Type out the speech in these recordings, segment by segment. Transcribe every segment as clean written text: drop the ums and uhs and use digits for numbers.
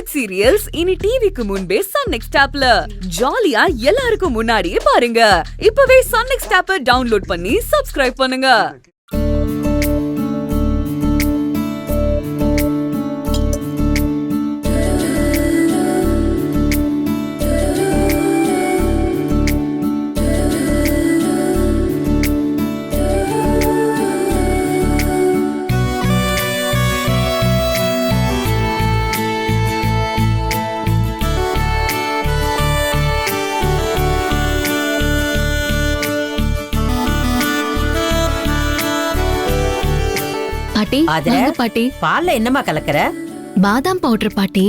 Hit serials இனி டிவிக்கு முன்பே சன் நெக்ஸ்ட் ஆப்ல ஜாலியா எல்லாருக்கும் முன்னாடியே பாருங்க. இப்பவே சன் நெக்ஸ்ட் ஆப்பை டவுன்லோட் பண்ணி சப்ஸ்கிரைப் பண்ணுங்க. பாட்டி, பாட்டி, பால்ல என்னமா கலக்கற? பாதாம் பவுடர் பாட்டி.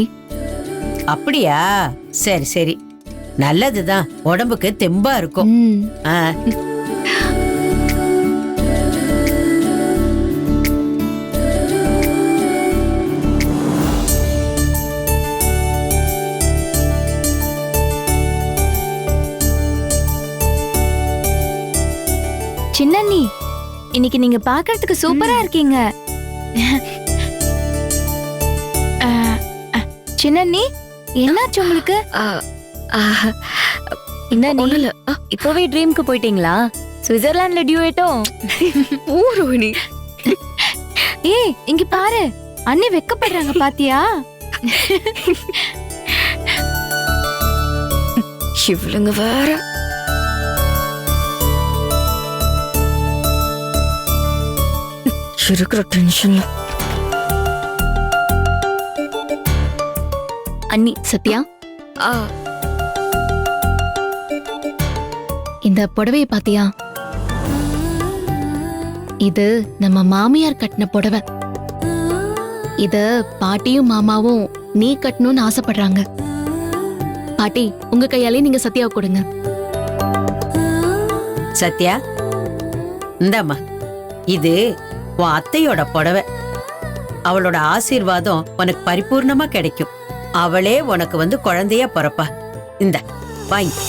அப்படியா? சரி சரி, நல்லதுதான், உடம்புக்கு தெம்பா இருக்கும். சின்னண்ணி, இன்னைக்கு நீங்க பாக்குறதுக்கு சூப்பரா இருக்கீங்க. சின்னண்ணி, என்னாச்சு உங்களுக்கு? என்ன இப்பவே ட்ரீம்க்கு போயிட்டீங்களா? சுவிட்சர்லாந்துல டியூட்டோ? ரோஹிணி, ஏய் இங்க பாரு, அண்ணி வெக்கப்படுறாங்க பாத்தியா? இவளுங்க வேற. இருக்கிற டென்ஷன்ல. அண்ணி, சத்யா, இந்த புடவைய பாத்தியா? இது நம்ம மாமியார் கட்டின புடவை. இத பாட்டியும் மாமாவும் நீ கட்டணும்னு ஆசைப்படுறாங்க. பாட்டி, உங்க கையாலே நீங்க சத்யாவை கொடுங்க. சத்யா, இந்தாம்மா, இது உன் அத்தையோட புடவை. அவளோட ஆசீர்வாதம் உனக்கு பரிபூர்ணமா கிடைக்கும். அவளே உனக்கு குழந்தையா பிறப்பா. இந்த வாங்கி.